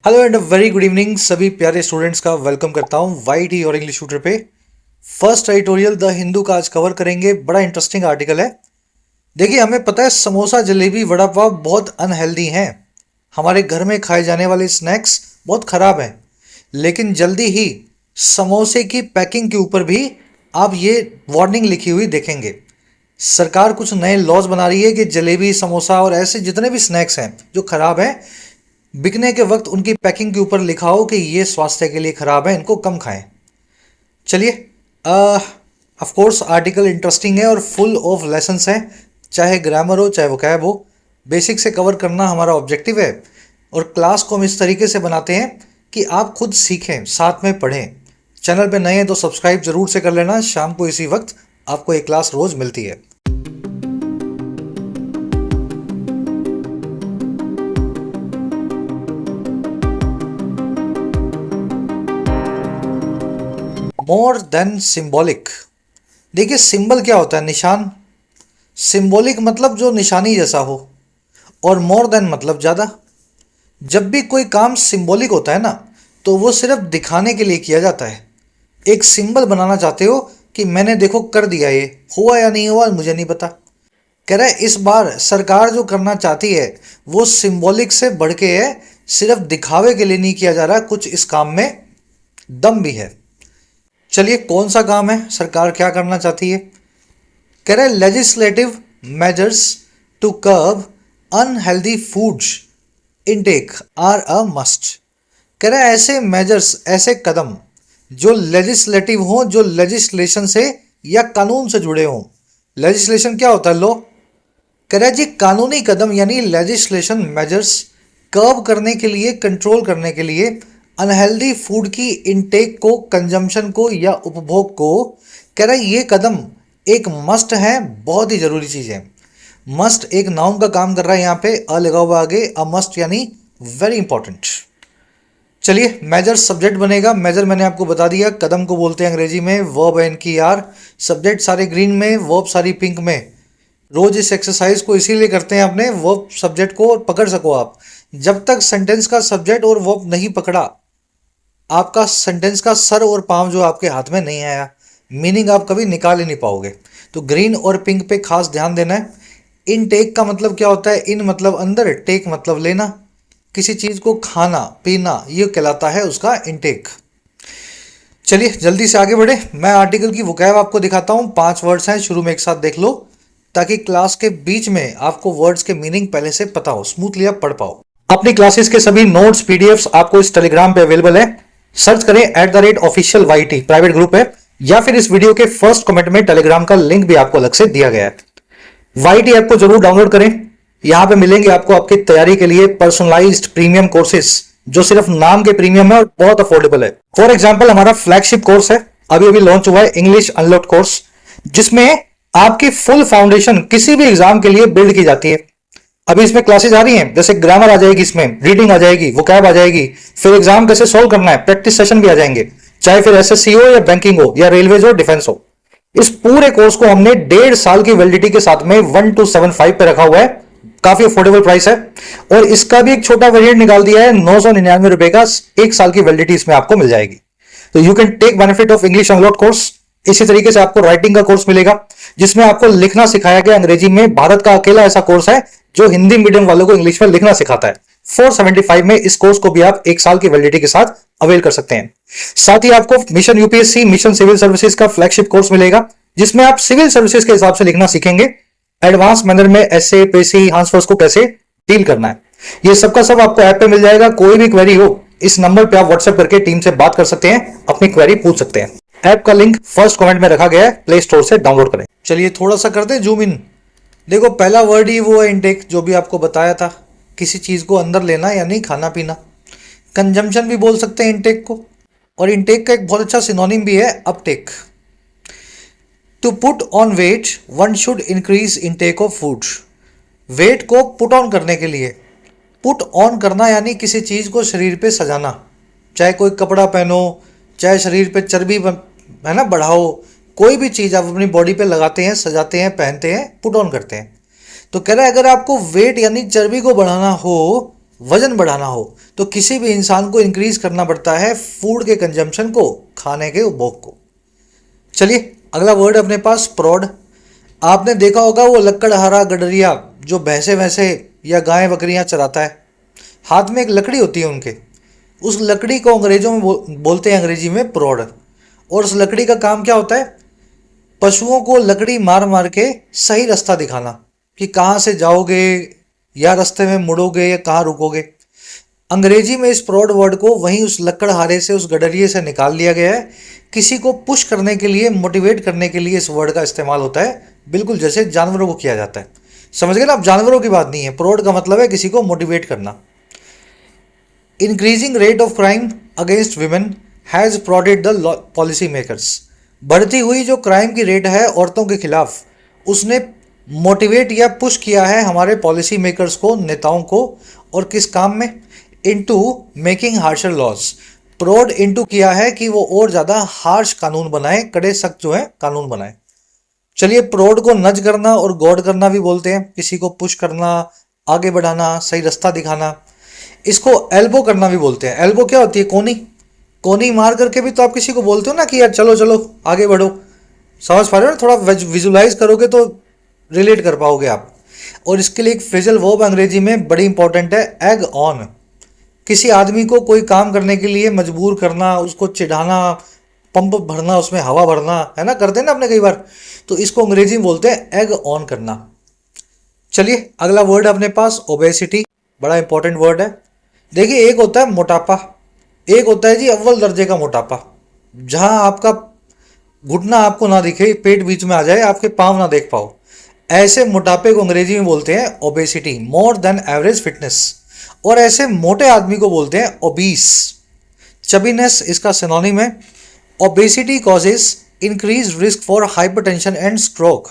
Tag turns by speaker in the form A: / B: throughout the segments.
A: Hello and very good evening सभी प्यारे students का वेलकम करता हूं वाइट ही और इंग्लिश ट्यूटर पे। फर्स्ट एडिटोरियल द हिंदू का आज कवर करेंगे। बड़ा इंटरेस्टिंग आर्टिकल है। देखिए, हमें पता है समोसा जलेबी वड़ा पाव बहुत अनहेल्दी हैं। हमारे घर में खाए जाने वाले स्नैक्स बहुत खराब हैं। लेकिन जल्दी ही समोसे की पैकिंग के ऊपर भी आप ये वार्निंग लिखी हुई देखेंगे। सरकार कुछ नए लॉज बना रही है कि जलेबी समोसा और ऐसे जितने भी स्नैक्स हैं जो खराब हैं, बिकने के वक्त उनकी पैकिंग के ऊपर लिखा हो कि ये स्वास्थ्य के लिए खराब है, इनको कम खाएं। चलिए, ऑफ कोर्स आर्टिकल इंटरेस्टिंग है और फुल ऑफ लेसन्स हैं। चाहे ग्रामर हो चाहे वोकैब हो, बेसिक से कवर करना हमारा ऑब्जेक्टिव है। और क्लास को हम इस तरीके से बनाते हैं कि आप खुद सीखें, साथ में पढ़ें। चैनल पे नए हैं तो सब्सक्राइब जरूर से कर लेना। शाम को इसी वक्त आपको एक क्लास रोज मिलती है। मोर देन सिंबॉलिक। देखिए, सिंबल क्या होता है? निशान। सिंबॉलिक मतलब जो निशानी जैसा हो, और मोर देन मतलब ज़्यादा। जब भी कोई काम सिंबॉलिक होता है ना, तो वो सिर्फ दिखाने के लिए किया जाता है। एक सिंबल बनाना चाहते हो कि मैंने देखो कर दिया, ये हुआ या नहीं हुआ मुझे नहीं पता। कह रहा है इस बार सरकार जो करना चाहती है वो सिंबॉलिक से बढ़ के है, सिर्फ दिखावे के लिए नहीं किया जा रहा, कुछ इस काम में दम भी है। चलिए, कौन सा काम है, सरकार क्या करना चाहती है? कह रहे legislative measures to curb unhealthy foods intake are a must. कह रहे ऐसे मेजर्स, ऐसे कदम जो लेजिस्लेटिव हों, जो लेजिस्लेशन से या कानून से जुड़े हों। लेजिस्लेशन क्या होता है? लो। कह रहा है जी, कानूनी कदम यानी लेजिस्लेशन मेजर्स कर्ब करने के लिए, कंट्रोल करने के लिए अनहेल्दी फूड की इनटेक को, कंजम्पशन को या उपभोग को। कह रहा है ये कदम एक मस्ट है, बहुत ही जरूरी चीज़ है। मस्ट एक नाउन का काम कर रहा है, यहाँ पे अ लगा हुआ आगे, अ मस्ट यानी वेरी इंपॉर्टेंट। चलिए, मेजर सब्जेक्ट बनेगा। मेजर मैंने आपको बता दिया, कदम को बोलते हैं अंग्रेजी में वर्ब एन की आर। सब्जेक्ट सारे ग्रीन में, वर्ब सारी पिंक में। रोज इस एक्सरसाइज को इसीलिए करते हैं अपने वर्ब सब्जेक्ट को पकड़ सको आप। जब तक सेंटेंस का सब्जेक्ट और वर्ब नहीं पकड़ा, आपका सेंटेंस का सर और पांव जो आपके हाथ में नहीं आया, मीनिंग आप कभी निकाल ही नहीं पाओगे। तो ग्रीन और पिंक पे खास ध्यान देना है। इन टेक का मतलब क्या होता है? इन मतलब अंदर, टेक मतलब लेना। किसी चीज को खाना पीना, ये कहलाता है उसका इनटेक। चलिए जल्दी से आगे बढ़े। मैं आर्टिकल की वोकैब आपको दिखाता हूँ। 5 वर्ड्स हैं, शुरू में एक साथ देख लो ताकि क्लास के बीच में आपको वर्ड्स के मीनिंग पहले से पता हो, स्मूथली आप पढ़ पाओ। अपनी क्लासेस के सभी नोट्स पीडीएफ्स आपको इस टेलीग्राम पे अवेलेबल है। सर्च करें @official YT, प्राइवेट ग्रुप है, या फिर इस वीडियो के फर्स्ट कमेंट में टेलीग्राम का लिंक भी आपको अलग से दिया गया है। YT ऐप को जरूर डाउनलोड करें। यहां पे मिलेंगे आपको आपकी तैयारी के लिए पर्सनलाइज्ड प्रीमियम कोर्सेज, जो सिर्फ नाम के प्रीमियम है और बहुत अफोर्डेबल है। फॉर एग्जाम्पल, हमारा फ्लैगशिप कोर्स है, अभी अभी लॉन्च हुआ है, इंग्लिश अनलॉक्ड कोर्स, जिसमें आपकी फुल फाउंडेशन किसी भी एग्जाम के लिए बिल्ड की जाती है। अभी इसमें क्लासेज आ रही हैं, जैसे ग्रामर आ जाएगी, इसमें रीडिंग आ जाएगी, वोकैब आ जाएगी, फिर एग्जाम कैसे सोल्व करना है, प्रैक्टिस सेशन भी आ जाएंगे, चाहे फिर एसएससी हो या बैंकिंग हो या रेलवेज हो, डिफेंस हो। इस पूरे कोर्स को हमने 1.5 साल की वैलिडिटी के साथ में 1275 पे रखा हुआ है। काफी अफोर्डेबल प्राइस है। और इसका भी एक छोटा वेरिएंट निकाल दिया है, 999 रुपए का, 1 साल की वैलिडिटी इसमें आपको मिल जाएगी। तो you can take benefit of English unlocked course. इसी तरीके से आपको राइटिंग का कोर्स मिलेगा, जिसमें आपको लिखना सिखाया गया अंग्रेजी में। भारत का अकेला ऐसा कोर्स है जो हिंदी मीडियम वालों को इंग्लिश में लिखना सिखाता है। 475 में इस कोर्स को भी आप 1 साल की वैलिडिटी के साथ अवेल कर सकते हैं। साथ ही आपको mission UPSC, mission civil services का फ्लैगशिप कोर्स मिलेगा, जिसमें आप सिविल सर्विसेज के हिसाब से लिखना सीखेंगे। एडवांस मैनर में एसए, पेसी, आंसर्स को कैसे डील करना है, ये सबका सब आपको ऐप पे मिल जाएगा। कोई भी क्वेरी हो, इस नंबर पे आप व्हाट्सएप करके टीम से बात कर सकते हैं, अपनी क्वेरी पूछ सकते हैं। ऐप का लिंक फर्स्ट कमेंट में रखा गया है, प्ले स्टोर से डाउनलोड करें। चलिए थोड़ा सा करते हैं जूम इन। देखो, पहला वर्ड ही वो है इनटेक, जो भी आपको बताया था, किसी चीज को अंदर लेना यानी खाना पीना। कंजम्पशन भी बोल सकते हैं इनटेक को, और इनटेक का एक बहुत अच्छा सिनोनिम भी है uptake. To put on weight one should increase intake of food. Weight को पुट ऑन करने के लिए, पुट ऑन करना यानी किसी चीज को शरीर पे सजाना, चाहे कोई कपड़ा पहनो, चाहे शरीर पे चर्बी है ना बढ़ाओ, कोई भी चीज आप अपनी बॉडी पे लगाते हैं, सजाते हैं, पहनते हैं, पुट ऑन करते हैं। तो कह रहा है अगर आपको वेट यानी चर्बी को बढ़ाना हो वजन बढ़ाना हो तो किसी भी इंसान को इंक्रीज करना पड़ता है फूड के कंजम्पशन को, खाने के उपभोग को। चलिए अगला वर्ड अपने पास प्रौढ़। आपने देखा होगा वो लकड़हारा गडरिया जो भैंसे वैसे या गाय बकरियां चराता है, हाथ में एक लकड़ी होती है उनके, उस लकड़ी को अंग्रेजों में बोलते हैं अंग्रेजी में प्रौढ़। और उस लकड़ी का काम क्या होता है? पशुओं को लकड़ी मार मार के सही रास्ता दिखाना कि कहाँ से जाओगे या रास्ते में मुड़ोगे या कहाँ रुकोगे। अंग्रेजी में इस प्रौढ़ वर्ड को वहीं उस लकड़हारे से, उस गडरिए से निकाल लिया गया है। किसी को पुश करने के लिए, मोटिवेट करने के लिए इस वर्ड का इस्तेमाल होता है, बिल्कुल जैसे जानवरों को किया जाता है। समझ गए ना? अब जानवरों की बात नहीं है, प्रौढ़ का मतलब है किसी को मोटिवेट करना। Increasing rate of crime against women has prodded the policy makers. बढ़ती हुई जो क्राइम की रेट है औरतों के खिलाफ, उसने मोटिवेट या पुश किया है हमारे पॉलिसी मेकर्स को, नेताओं को। और किस काम में? Into making harsher laws. Prod into किया है कि वो और ज़्यादा हार्श कानून बनाए, कड़े सख्त जो है कानून बनाए। चलिए, प्रोड को नज करना और गॉड करना भी बोलते हैं, किसी को पुश करना, आगे बढ़ाना, सही रास्ता दिखाना। इसको एल्बो करना भी बोलते हैं। एल्बो क्या होती है? कोनी। कोनी मार करके भी तो आप किसी को बोलते हो ना कि यार चलो चलो आगे बढ़ो। समझ पा रहे हो ना? थोड़ा विजुलाइज करोगे तो रिलेट कर पाओगे आप। और इसके लिए एक फ्रेजल वर्ब अंग्रेजी में बड़ी इंपॉर्टेंट है, एग ऑन। किसी आदमी को कोई काम करने के लिए मजबूर करना, उसको चिढ़ाना, पंप भरना, उसमें हवा भरना, है ना, करते हैं ना अपने कई बार, तो इसको अंग्रेजी में बोलते हैं एग ऑन करना। चलिए अगला वर्ड अपने पास ओबेसिटी, बड़ा इंपॉर्टेंट वर्ड है। देखिए, एक होता है मोटापा, एक होता है जी अव्वल दर्जे का मोटापा, जहां आपका घुटना आपको ना दिखे, पेट बीच में आ जाए, आपके पांव ना देख पाओ, ऐसे मोटापे को अंग्रेजी में बोलते हैं obesity, more than average fitness. और ऐसे मोटे आदमी को बोलते हैं ओबीस। चबीनेस इसका सिनोनिम है। Obesity causes increase risk for hypertension and stroke.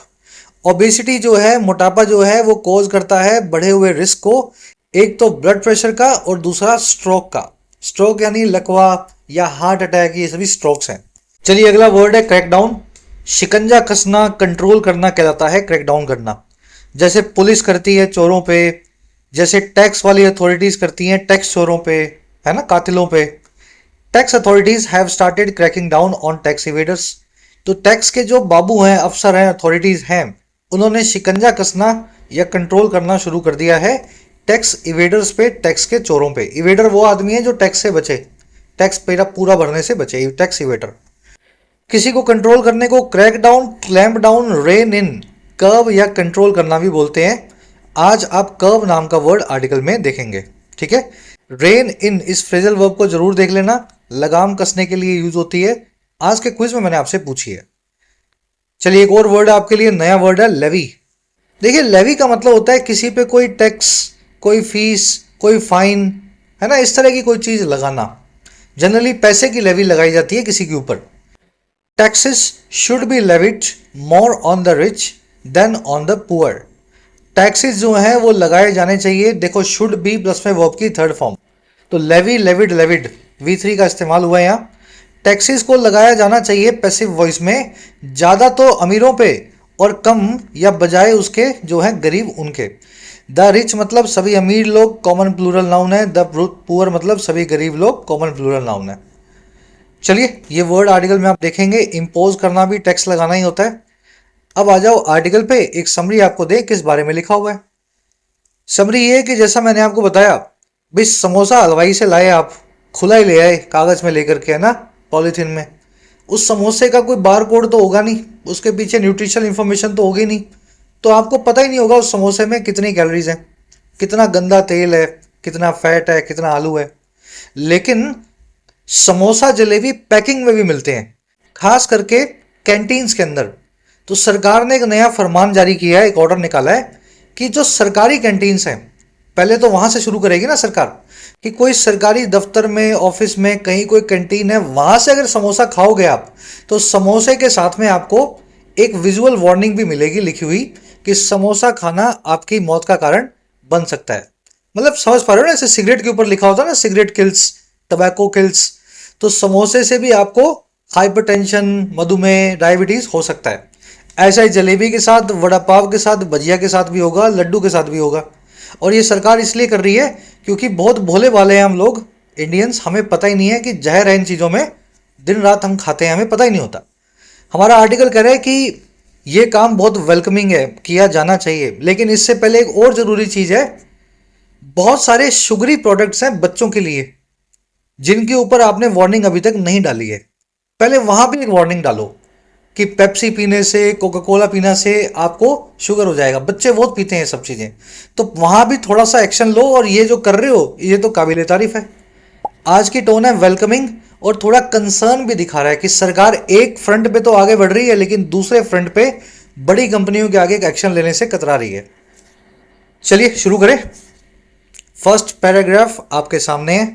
A: Obesity जो है, मोटापा जो है, वो कॉज करता है बढ़े हुए रिस्क को, एक तो ब्लड प्रेशर का और दूसरा स्ट्रोक का। स्ट्रोक यानी लकवा या हार्ट अटैक, ये सभी स्ट्रोक्स हैं। चलिए अगला वर्ड है क्रैकडाउन। शिकंजा कसना, कंट्रोल करना कहलाता है क्रैकडाउन करना। जैसे पुलिस करती है चोरों पे, जैसे टैक्स वाली अथॉरिटीज करती हैं टैक्स चोरों पे, है ना, कातिलों पे। Tax authorities have started cracking down on tax evaders. तो टैक्स के जो बाबू हैं, अफसर हैं, अथॉरिटीज हैं, उन्होंने शिकंजा कसना या कंट्रोल करना शुरू कर दिया है टैक्स इवेडर्स पे, टैक्स के चोरों पे। इवेडर वो आदमी है जो टैक्स से बचे, टैक्स पूरा भरने से बचे, टैक्स इवेडर। किसी को कंट्रोल करने को crack down, clamp down, rein in, curb या कंट्रोल करना भी बोलते हैं। आज आप कर्व नाम का वर्ड आर्टिकल में देखेंगे, ठीक है। रेन इन इस फ्रेजल वर्ब को जरूर देख लेना, लगाम कसने के लिए यूज होती है। आज के क्विज में मैंने आपसे पूछी है। चलिए एक और वर्ड आपके लिए, नया वर्ड है लेवी। देखिए, लेवी का मतलब होता है किसी पे कोई टैक्स, कोई फीस, कोई फाइन, है ना, इस तरह की कोई चीज लगाना। जनरली पैसे की लेवी लगाई जाती है किसी के ऊपर। Taxes should be levied more on the rich than on the poor. Taxes जो हैं वो लगाए जाने चाहिए। देखो, शुड बी प्लस में वर्ब की थर्ड फॉर्म, तो लेवी, लेविड, लेविड, V3 का इस्तेमाल हुआ है यहाँ। टैक्सेस को लगाया जाना चाहिए पैसिव वॉइस में, ज़्यादा तो अमीरों पे और कम या बजाय उसके जो है गरीब उनके। द रिच मतलब सभी अमीर लोग, कॉमन प्लूरल नाउन है। द पुअर मतलब सभी गरीब लोग, कॉमन प्लूरल नाउन है। चलिए, ये वर्ड आर्टिकल में आप देखेंगे, इम्पोज करना भी टैक्स लगाना ही होता है। अब आ जाओ आर्टिकल पे, एक समरी आपको दे किस बारे में लिखा हुआ है। समरी ये है कि जैसा मैंने आपको बताया, भाई समोसा हलवाई से लाए आप, खुला ही ले आए कागज में लेकर के, है ना, पॉलीथीन में। उस समोसे का कोई बार कोड तो होगा नहीं, उसके पीछे न्यूट्रिशनल इंफॉर्मेशन तो होगी नहीं, तो आपको पता ही नहीं होगा उस समोसे में कितनी कैलोरीज हैं, कितना गंदा तेल है, कितना फैट है, कितना आलू है। लेकिन समोसा जलेबी पैकिंग में भी मिलते हैं, खास करके कैंटीन्स के अंदर। तो सरकार ने एक नया फरमान जारी किया है, एक ऑर्डर निकाला है कि जो सरकारी कैंटीन्स हैं, पहले तो वहां से शुरू करेगी ना सरकार, कि कोई सरकारी दफ्तर में, ऑफिस में, कहीं कोई कैंटीन है, वहां से अगर समोसा खाओगे आप, तो समोसे के साथ में आपको एक विजुअल वार्निंग भी मिलेगी लिखी हुई कि समोसा खाना आपकी मौत का कारण बन सकता है। मतलब समझ पा रहे हो ना, ऐसे सिगरेट के ऊपर लिखा होता है ना, सिगरेट किल्स, टबैको किल्स, तो समोसे से भी आपको हाइपरटेंशन, मधुमेह, डायबिटीज हो सकता है। ऐसा ही जलेबी के साथ, वड़ा पाव के साथ, भजिया के साथ भी होगा, लड्डू के साथ भी होगा। और ये सरकार इसलिए कर रही है क्योंकि बहुत भोले भाले हैं हम लोग इंडियंस, हमें पता ही नहीं है कि जहर है इन चीज़ों में, दिन रात हम खाते हैं, हमें पता ही नहीं होता। हमारा आर्टिकल कह रहा है कि ये काम बहुत वेलकमिंग है, किया जाना चाहिए, लेकिन इससे पहले एक और ज़रूरी चीज़ है। बहुत सारे शुगरी प्रोडक्ट्स हैं बच्चों के लिए जिनके ऊपर आपने वार्निंग अभी तक नहीं डाली है। पहले वहां भी एक वार्निंग डालो कि पेप्सी पीने से, कोका कोला पीने से आपको शुगर हो जाएगा। बच्चे बहुत पीते हैं ये सब चीज़ें, तो वहां भी थोड़ा सा एक्शन लो। और ये जो कर रहे हो ये तो काबिल तारीफ है। आज की टोन है वेलकमिंग और थोड़ा कंसर्न भी दिखा रहा है कि सरकार एक फ्रंट पे तो आगे बढ़ रही है, लेकिन दूसरे फ्रंट पे बड़ी कंपनियों के आगे एक एक्शन लेने से कतरा रही है। चलिए शुरू करें। फर्स्ट पैराग्राफ आपके सामने है।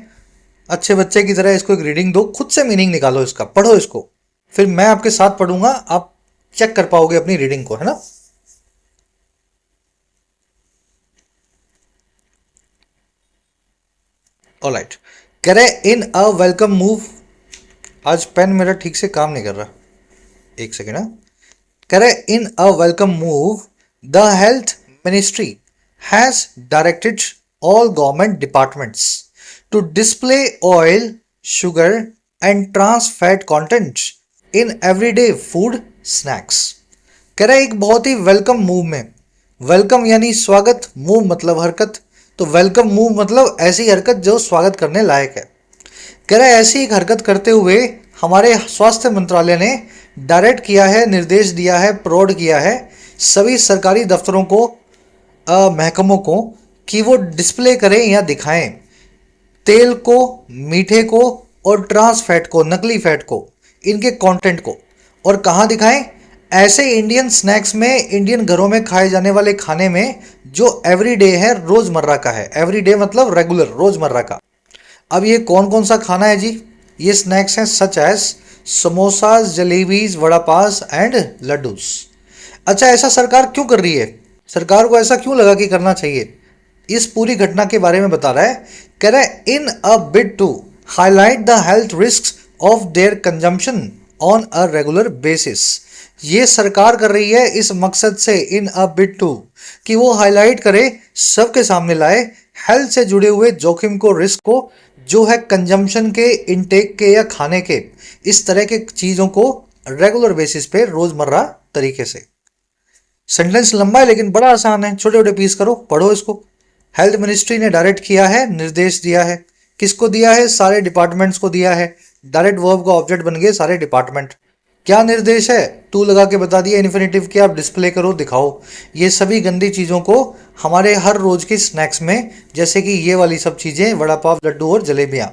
A: अच्छे बच्चे की तरह इसको एक रीडिंग दो, खुद से मीनिंग निकालो इसका, पढ़ो इसको, फिर मैं आपके साथ पढ़ूंगा, आप चेक कर पाओगे अपनी रीडिंग को, है ना। ऑलराइट, कह रहे इन अ वेलकम मूव। आज पेन मेरा ठीक से काम नहीं कर रहा, एक सेकेंड। कह रहे in a welcome move the health ministry has directed all government departments to display oil, sugar and trans fat content in everyday food snacks। कह रहा है एक बहुत ही वेलकम मूव में, वेलकम यानी स्वागत, मूव मतलब हरकत, तो वेलकम मूव मतलब ऐसी हरकत जो स्वागत करने लायक है। कह रहा है ऐसी एक हरकत करते हुए हमारे स्वास्थ्य मंत्रालय ने डायरेक्ट किया है, निर्देश दिया है, प्रोड किया है सभी सरकारी दफ्तरों को, महकमों को कि वो डिस्प्ले करें या दिखाएं तेल को, मीठे को और ट्रांस फैट को, नकली फैट को, इनके कंटेंट को। और कहाँ दिखाएं? ऐसे इंडियन स्नैक्स में, इंडियन घरों में खाए जाने वाले खाने में जो एवरीडे है, रोजमर्रा का है। एवरीडे मतलब रेगुलर, रोजमर्रा का। अब ये कौन कौन सा खाना है जी? ये स्नैक्स हैं such as samosas, jalebis, vada pav and laddoos. अच्छा, ऐसा सरकार क्यों कर रही है? सरकार को ऐसा क्यों लगा कि करना चाहिए? इस पूरी घटना के बारे में बता रहा है। कह रहा है in a bid to highlight the health risks of their consumption on a regular basis. ये सरकार कर रही है इस मकसद से, इन अ बिड टू, कि वो हाईलाइट करे, सबके सामने लाए हेल्थ से जुड़े हुए जोखिम को, रिस्क को, जो है कंजम्पशन के, इनटेक के या खाने के, इस तरह के चीज़ों को रेगुलर बेसिस पे, रोजमर्रा तरीके से। सेंटेंस लंबा है लेकिन बड़ा आसान है, छोटे छोटे पीस करो, पढ़ो इसको। हेल्थ मिनिस्ट्री ने डायरेक्ट किया है, निर्देश दिया है। किसको दिया है? सारे डिपार्टमेंट्स को दिया है। डायरेक्ट वर्ब का ऑब्जेक्ट बन गए सारे डिपार्टमेंट। क्या निर्देश है? टू लगा के बता दिया इन्फिनेटिव के, आप डिस्प्ले करो, दिखाओ ये सभी गंदी चीज़ों को हमारे हर रोज के स्नैक्स में, जैसे कि ये वाली सब चीज़ें, वड़ा पाव, लड्डू और जलेबियाँ।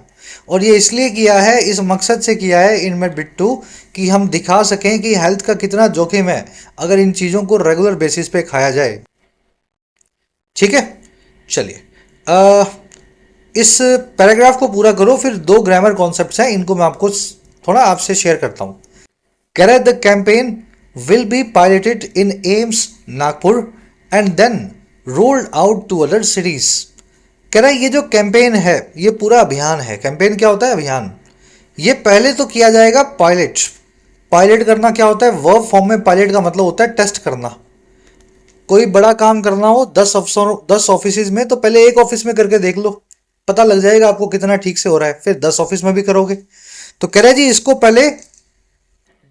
A: और ये इसलिए किया है, इस मकसद से किया है इनमें बिट्टू, कि हम दिखा सकें कि हेल्थ का कितना जोखिम है अगर इन चीज़ों को रेगुलर बेसिस पे खाया जाए। ठीक है, चलिए इस पैराग्राफ को पूरा करो, फिर दो ग्रामर कॉन्सेप्ट्स हैं, इनको मैं आपको थोड़ा आपसे शेयर करता हूं। कह रहा है the campaign will be piloted in AIIMS Nagpur and then rolled out to other cities. कह रहा है ये जो कैंपेन है, ये पूरा अभियान है। कैंपेन क्या होता है? अभियान। ये पहले तो किया जाएगा पायलट। पायलट करना क्या होता है? वर्ब फॉर्म में पायलट का मतलब होता है टेस्ट करना। कोई बड़ा काम करना हो 10 ऑफिस में, तो पहले एक ऑफिस में करके देख लो, पता लग जाएगा आपको कितना ठीक से हो रहा है, फिर 10 ऑफिस में भी करोगे। तो कह रहे जी इसको पहले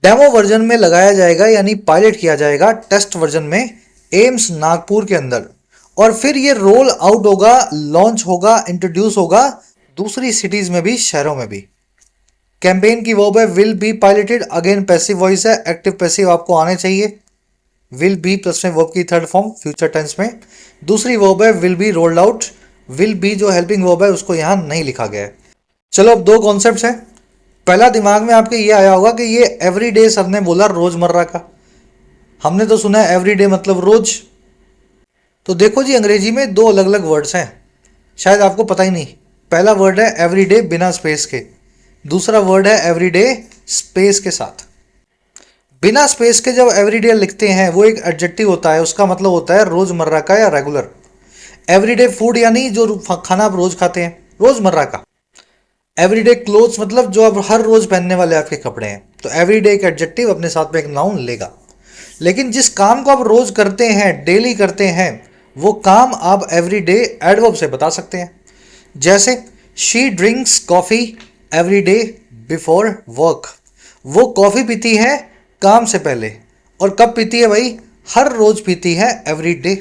A: डेमो वर्जन में लगाया जाएगा, यानी पायलट किया जाएगा टेस्ट वर्जन में एम्स नागपुर के अंदर, और फिर ये रोल आउट होगा, लॉन्च होगा, इंट्रोड्यूस होगा दूसरी सिटीज में भी, शहरों में भी। कैंपेन की वर्ब है will be piloted, again passive voice है, एक्टिव पैसिव आपको आने चाहिए। विल बी प्लस में वर्ब की थर्ड फॉर्म फ्यूचर टेंस में। दूसरी वर्ब है will be rolled out. Will be जो हेल्पिंग वर्ब है उसको यहां नहीं लिखा गया है। चलो अब दो कॉन्सेप्ट्स हैं। पहला दिमाग में आपके ये आया होगा कि ये एवरीडे, सर ने बोला रोजमर्रा का, हमने तो सुना है एवरीडे मतलब रोज। तो देखो जी अंग्रेजी में दो अलग अलग वर्ड्स हैं, शायद आपको पता ही नहीं। पहला वर्ड है एवरीडे बिना स्पेस के, दूसरा वर्ड है एवरीडे स्पेस के साथ। बिना स्पेस के जब एवरीडे लिखते हैं वो एक एडजेक्टिव होता है, उसका मतलब होता है रोजमर्रा का या रेगुलर। एवरीडे फूड यानी जो खाना आप रोज खाते हैं, रोजमर्रा का। एवरीडे क्लोथ्स मतलब जो आप हर रोज पहनने वाले आपके कपड़े हैं। तो एवरीडे एक एडजेक्टिव अपने साथ में एक नाउन लेगा। लेकिन जिस काम को आप रोज करते हैं, डेली करते हैं, वो काम आप एवरीडे एडवर्ब से बता सकते हैं। जैसे she drinks coffee every day before work, वो कॉफ़ी पीती है काम से पहले। और कब पीती है भाई? हर रोज पीती है, एवरी डे।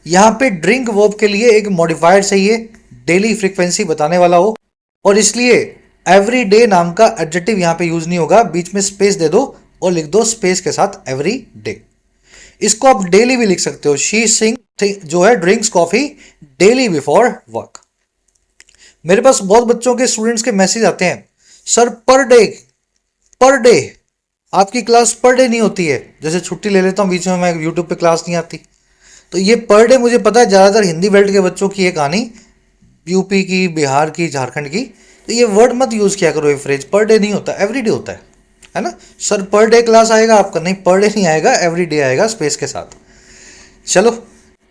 A: यहाँ पे ड्रिंक वर्ब के लिए एक मॉडिफायर चाहिए, डेली फ्रीक्वेंसी बताने वाला हो, और इसलिए एवरी डे नाम का एडजेक्टिव यहाँ पे यूज नहीं होगा, बीच में स्पेस दे दो और लिख दो स्पेस के साथ एवरी डे। इसको आप डेली भी लिख सकते हो, शी सिंग जो है drinks coffee daily before work. मेरे पास बहुत बच्चों के स्टूडेंट्स के मैसेज आते हैं, सर पर डे आपकी क्लास पर डे नहीं होती है। जैसे छुट्टी ले लेता हूँ बीच में, मैं यूट्यूब पे क्लास नहीं आती, तो ये पर डे मुझे पता है ज़्यादातर हिंदी बेल्ट के बच्चों की है कहानी, यूपी की, बिहार की, झारखंड की। तो ये वर्ड मत यूज़ किया करो, ये फ्रेज पर डे नहीं होता, एवरी डे होता है ना। सर पर डे क्लास आएगा आपका? नहीं, पर डे नहीं आएगा, एवरी डे आएगा स्पेस के साथ। चलो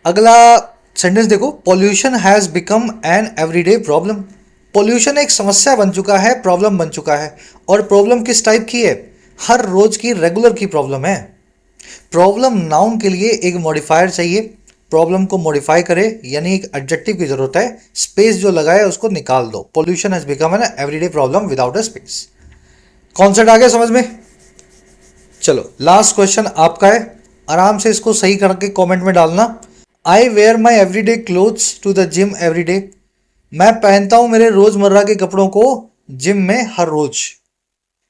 A: अगला सेंटेंस देखो, pollution has become an everyday problem. Pollution एक समस्या बन चुका है, प्रॉब्लम बन चुका है। और प्रॉब्लम किस टाइप की है? हर रोज की, रेगुलर की प्रॉब्लम है। प्रॉब्लम नाउन के लिए एक मॉडिफायर चाहिए, प्रॉब्लम को मॉडिफाई करे, यानी एक एडजेक्टिव की जरूरत है, स्पेस जो लगाए उसको निकाल दो। Pollution has become an everyday problem without a space. Concept आ गया समझ में? चलो लास्ट क्वेश्चन आपका है, आराम से इसको सही करके कमेंट में डालना। I wear my everyday clothes to the gym every day. मैं पहनता हूं मेरे रोजमर्रा के कपड़ों को जिम में हर रोज।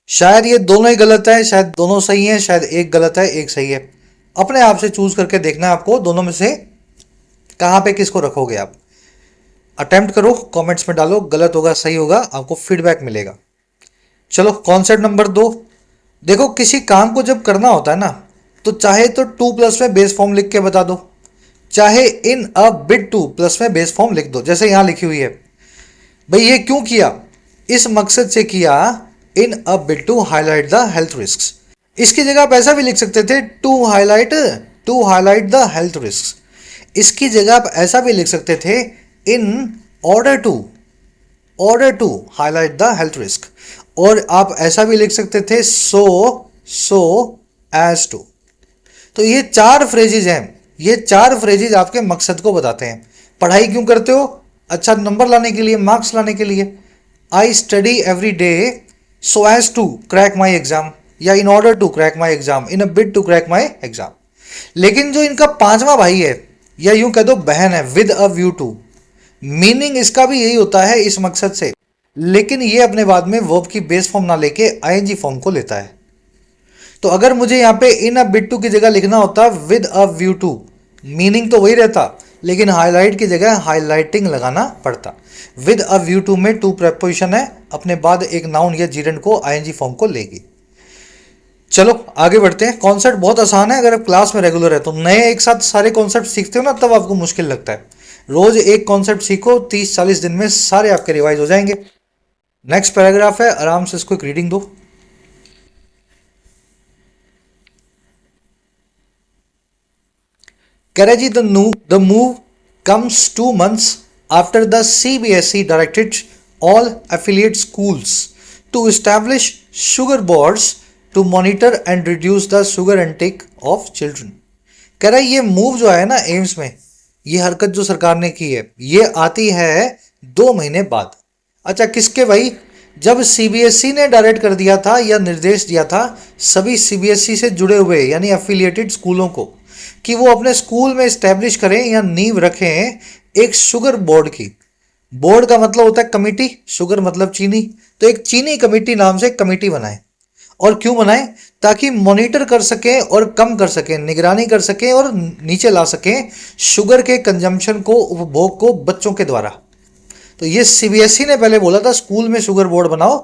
A: शायद ये दोनों ही गलत है, शायद दोनों सही हैं, शायद एक गलत है एक सही है। अपने आप से चूज करके देखना है आपको, दोनों में से कहां पे किसको रखोगे आप। अटेम्प्ट करो, कमेंट्स में डालो, गलत होगा सही होगा आपको फीडबैक मिलेगा। चलो कॉन्सेप्ट नंबर 2, देखो किसी काम को जब करना होता है ना, तो चाहे तो टू प्लस में बेस फॉर्म लिख के बता दो, चाहे इन अ बिट टू प्लस में बेस फॉर्म लिख दो। जैसे यहां लिखी हुई है, भाई ये क्यों किया? इस मकसद से किया, in a bit to highlight the health risk. इसकी जगह आप ऐसा भी लिख सकते थे, to highlight the health risk. इसकी जगह आप ऐसा भी लिख सकते थे, in order to highlight the health risk. और आप ऐसा भी लिख सकते थे, सो एज टू। तो ये 4 फ्रेजेज हैं, ये 4 फ्रेजेज आपके मकसद को बताते हैं। पढ़ाई क्यों करते हो? अच्छा नंबर लाने के लिए, मार्क्स लाने के लिए। I study every day so as to crack my exam, या in order to crack my exam, in a bid to crack my exam. लेकिन जो इनका 5वां भाई है, या यूं कह दो बहन है, with a view to, meaning इसका भी यही होता है, इस मकसद से। लेकिन ये अपने बाद में वर्ब की बेस फॉर्म ना लेके आईएनजी फॉर्म को लेता है। तो अगर मुझे यहाँ पे इन अ बिट टू की जगह लिखना होता with a view to, meaning तो वही रहता, लेकिन हाईलाइट की जगह हाईलाइटिंग लगाना पड़ता। विद अ व्यू टू में टू प्रेपोजिशन है, अपने बाद एक नाउन या जीरेंड को आईएनजी फॉर्म को लेगी। चलो आगे बढ़ते हैं। कॉन्सेप्ट बहुत आसान है, अगर आप क्लास में रेगुलर है तो। नए एक साथ सारे कॉन्सेप्ट सीखते हो ना, तब आपको मुश्किल लगता है। रोज एक कॉन्सेप्ट सीखो, 30-40 दिन में सारे आपके रिवाइज हो जाएंगे। नेक्स्ट पैराग्राफ है, आराम से इसको एक रीडिंग दो। Karaji, the move comes 2 months after the CBSE directed all affiliate schools to establish sugar boards to monitor and reduce the sugar intake of children। कह रहा है ये मूव जो है ना एम्स में, ये हरकत जो सरकार ने की है, ये आती है 2 महीने बाद। अच्छा किसके भाई? जब सीबीएसई ने डायरेक्ट कर दिया था या निर्देश दिया था सभी सीबीएसई से जुड़े हुए यानी एफिलिएटेड स्कूलों को, कि वो अपने स्कूल में इस्टेब्लिश करें या नींव रखें एक शुगर बोर्ड की। बोर्ड का मतलब होता है कमेटी, शुगर मतलब चीनी, तो एक चीनी कमेटी नाम से कमेटी बनाए। और क्यों बनाए? ताकि मॉनिटर कर सकें और कम कर सकें, निगरानी कर सकें और नीचे ला सकें शुगर के कंजम्पशन को, उपभोग को बच्चों के द्वारा। तो ये सीबीएसई ने पहले बोला था स्कूल में शुगर बोर्ड बनाओ,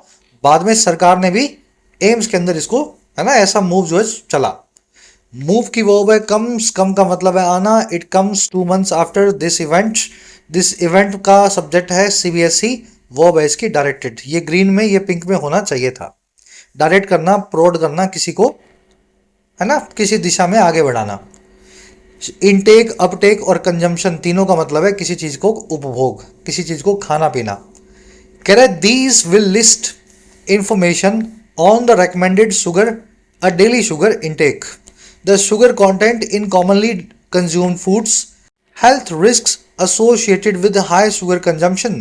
A: बाद में सरकार ने भी एम्स के अंदर इसको, है ना, ऐसा मूव जो है चला। मूव की वर्ब है कम्स, कम का मतलब है आना। It comes 2 months after this event. This event का सब्जेक्ट है सीबीएसई, वर्ब है इसकी डायरेक्टेड। ये ग्रीन में, ये पिंक में होना चाहिए था। डायरेक्ट करना, प्रोड करना किसी को, है ना, किसी दिशा में आगे बढ़ाना। इनटेक, अपटेक और कंजम्पशन तीनों का मतलब है किसी चीज को उपभोग, किसी चीज को खाना पीना। कह रहे these will list information on the recommended sugar a daily sugar intake, the sugar content in commonly consumed foods, health risks associated with high sugar consumption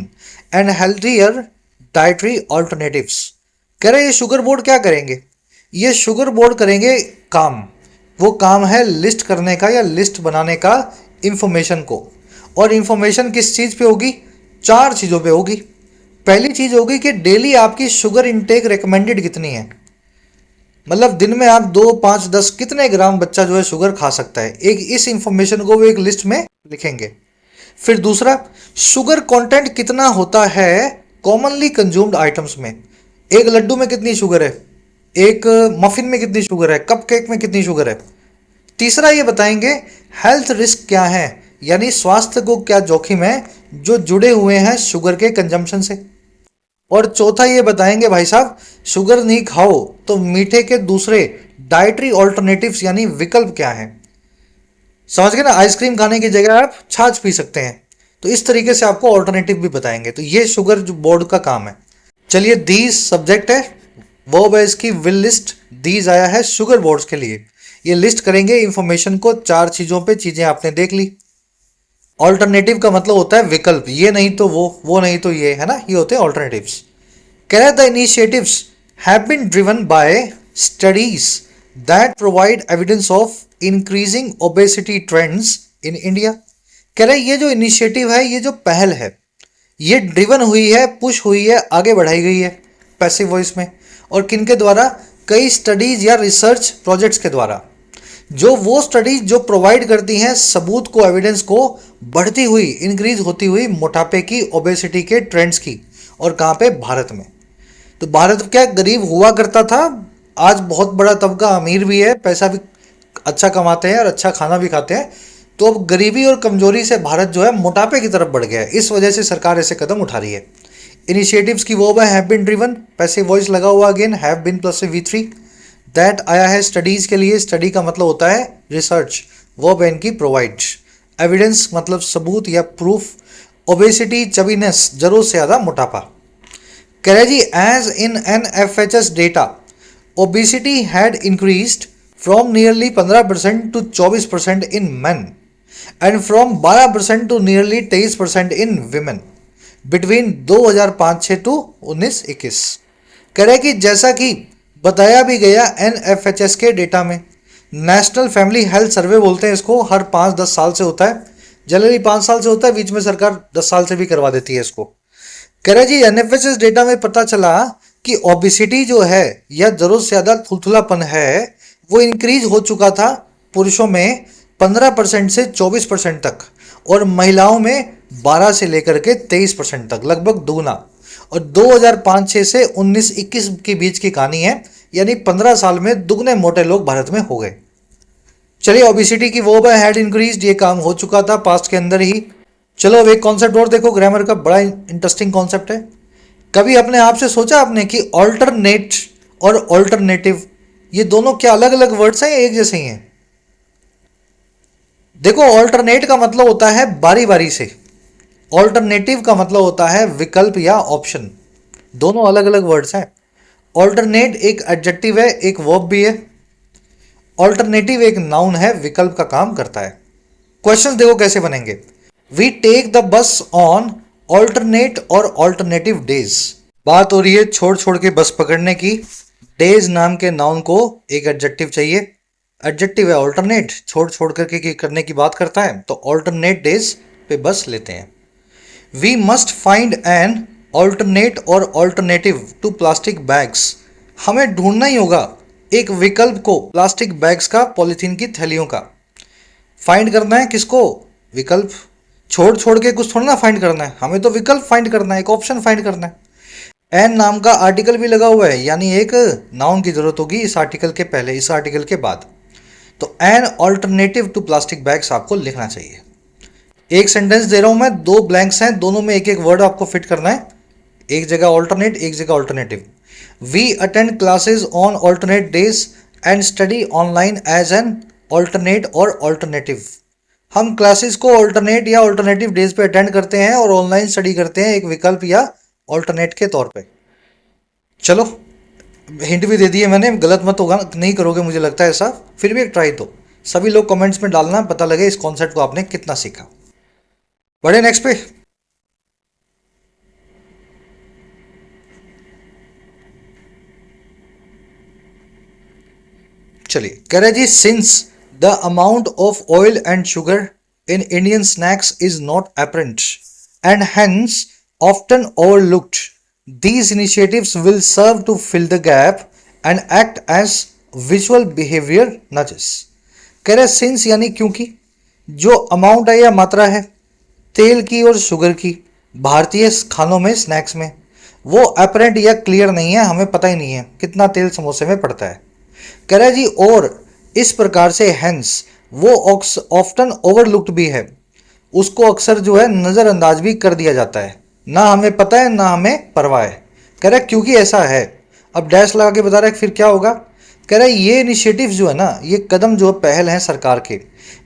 A: and healthier dietary alternatives। कह रहे ये शुगर बोर्ड क्या करेंगे? ये sugar board करेंगे काम, वो काम है लिस्ट करने का या लिस्ट बनाने का इंफॉर्मेशन को। और इंफॉर्मेशन किस चीज़ पे होगी? 4 चीज़ों पे होगी। पहली चीज़ होगी कि डेली आपकी शुगर इनटेक रिकमेंडेड कितनी है, मतलब दिन में आप 2, 5, 10 कितने ग्राम बच्चा जो है शुगर खा सकता है, एक इस इंफॉर्मेशन को वो एक लिस्ट में लिखेंगे। फिर दूसरा, शुगर कंटेंट कितना होता है कॉमनली कंज्यूम्ड आइटम्स में। एक लड्डू में कितनी शुगर है, एक मफिन में कितनी शुगर है, कपकेक में कितनी शुगर है। तीसरा ये बताएंगे हेल्थ रिस्क क्या है, यानी स्वास्थ्य को क्या जोखिम है जो जुड़े हुए हैं शुगर के कंजम्पशन से। और चौथा ये बताएंगे भाई साहब, शुगर नहीं खाओ तो मीठे के दूसरे डाइटरी ऑल्टरनेटिव्स यानी विकल्प क्या है। समझ गए ना, आइसक्रीम खाने की जगह आप छाछ पी सकते हैं। तो इस तरीके से आपको ऑल्टरनेटिव भी बताएंगे। तो ये शुगर जो बोर्ड का काम है। चलिए, दीज सब्जेक्ट है, वर्ब है इसकी विल लिस्ट, दीज आया है शुगर बोर्ड्स के लिए। ये लिस्ट करेंगे इंफॉर्मेशन को 4 चीज़ों पे, चीज़ें आपने देख ली। ऑल्टरनेटिव का मतलब होता है विकल्प, ये नहीं तो वो नहीं तो ये, है ना, ये होते हैं ऑल्टरनेटिव्स। कह रहे the initiatives have been driven by studies that provide evidence of increasing obesity trends in India. कह रहे ये जो इनिशिएटिव है, ये जो पहल है, ये ड्रिवन हुई है, पुश हुई है, आगे बढ़ाई गई है पैसिव वॉइस में। और किनके द्वारा? कई स्टडीज या रिसर्च प्रोजेक्ट्स के द्वारा। जो वो स्टडीज जो प्रोवाइड करती हैं सबूत को, एविडेंस को, बढ़ती हुई, इंक्रीज होती हुई मोटापे की, ओबेसिटी के ट्रेंड्स की। और कहाँ पे? भारत में। तो भारत क्या गरीब हुआ करता था, आज बहुत बड़ा तबका अमीर भी है, पैसा भी अच्छा कमाते हैं और अच्छा खाना भी खाते हैं। तो अब गरीबी और कमजोरी से भारत जो है मोटापे की तरफ बढ़ गया है। इस वजह से सरकार ऐसे कदम उठा रही है। इनिशिएटिव्स की वो है have been driven, passive voice लगा हुआ अगेन, हैव बीन प्लस से V3। दैट आया है स्टडीज के लिए, स्टडी का मतलब होता है रिसर्च, वर्ब है इनकी प्रोवाइड। एविडेंस मतलब सबूत या प्रूफ। ओबेसिटी चबीनेस, जरूरत से ज़्यादा मोटापा। कह रहे जी as in NFHS data obesity had increased from nearly 15% to 24% in men and from 12% to nearly 23% in women between 2005-06 to 19-21। कह रहे कि जैसा कि बताया भी गया NFHS के डेटा में, नेशनल फैमिली हेल्थ सर्वे बोलते हैं इसको, हर 5-10 साल से होता है। जनरली 5 साल से होता है, बीच में सरकार 10 साल से भी करवा देती है इसको। कह रहे जी NFHS डेटा में पता चला कि ओबेसिटी जो है या जरूरत से ज़्यादा थुलथुलापन है, वो इंक्रीज हो चुका था पुरुषों में 15% से 24% तक, और महिलाओं में 12 से लेकर के 23% तक, लगभग दुगना। और 2005-06 से 19-21 के बीच की कहानी है, यानी 15 साल में दुगने मोटे लोग भारत में हो गए। चलिए, ओबेसिटी की वो हैड इंक्रीज, ये काम हो चुका था पास्ट के अंदर ही। चलो अब एक कॉन्सेप्ट और देखो, ग्रामर का बड़ा इंटरेस्टिंग कॉन्सेप्ट है। कभी अपने आप से सोचा आपने कि ऑल्टरनेट और ऑल्टरनेटिव ये दोनों क्या अलग अलग वर्ड्स हैं या एक जैसे ही हैं? देखो, ऑल्टरनेट का मतलब होता है बारी बारी से, ऑल्टरनेटिव का मतलब होता है विकल्प या ऑप्शन। दोनों अलग अलग वर्ड्स हैं। ऑल्टरनेट एक एडजेक्टिव है, एक वर्ब भी है। ऑल्टरनेटिव एक नाउन है, विकल्प का काम करता है। क्वेश्चंस देखो कैसे बनेंगे। We take the bus on alternate और ऑल्टरनेटिव डेज। बात हो रही है छोड़ छोड़ के बस पकड़ने की। डेज नाम के नाउन को एक एडजेक्टिव चाहिए। एडजेक्टिव है ऑल्टरनेट, छोड़ छोड़ करके करने की बात करता है, तो ऑल्टरनेट डेज पे बस लेते हैं। We must find an alternate और ऑल्टरनेटिव टू प्लास्टिक बैग्स। हमें ढूंढना ही होगा एक विकल्प को प्लास्टिक बैग्स का, पॉलीथीन की थैलियों का। फाइंड करना है किसको? विकल्प। छोड़ छोड़ के कुछ थोड़ा ना फाइंड करना है, हमें तो विकल्प फाइंड करना है, एक ऑप्शन फाइंड करना है। एन नाम का आर्टिकल भी लगा हुआ है, यानी एक नाउन की जरूरत होगी इस आर्टिकल के पहले, इस आर्टिकल के बाद। तो an alternative to plastic bags आपको लिखना चाहिए। एक सेंटेंस दे रहा हूं मैं, 2 ब्लैंक्स हैं, दोनों में एक एक वर्ड आपको फिट करना है। एक जगह ऑल्टरनेट, एक जगह alternative. We attend classes on alternate days and study online as an alternate और ऑल्टरनेटिव। हम क्लासेस को ऑल्टरनेट या ऑल्टरनेटिव डेज पे अटेंड करते हैं और ऑनलाइन स्टडी करते हैं एक विकल्प या ऑल्टरनेट के तौर पे। चलो, हिंट भी दे दिए मैंने, गलत मत होगा, नहीं करोगे मुझे लगता है ऐसा, फिर भी एक ट्राई तो। सभी लोग कमेंट्स में डालना, पता लगे इस कॉन्सेप्ट को आपने कितना सीखा। बढ़े नेक्स्ट पे। चलिए, कह रहे जी, since the amount of oil and sugar in Indian snacks is not apparent and hence often overlooked, these initiatives will serve to fill the gap and act as visual behavior nudges। कह रहे since यानी क्योंकि, जो amount है या मात्रा है तेल की और शुगर की भारतीय खानों में, स्नैक्स में, वो अपरेंट या क्लियर नहीं है, हमें पता ही नहीं है कितना तेल समोसे में पड़ता है। कह रहा है जी, और इस प्रकार से हेंस वो ऑफ्टन ओवरलुक्ड भी है, उसको अक्सर जो है नज़रअंदाज भी कर दिया जाता है, ना हमें पता है ना हमें परवाह है। कह रहा है क्योंकि ऐसा है, अब डैश लगा के बता रहा है फिर क्या होगा। कह रहा है ये इनिशिएटिव जो है ना, ये कदम जो पहल हैं सरकार के,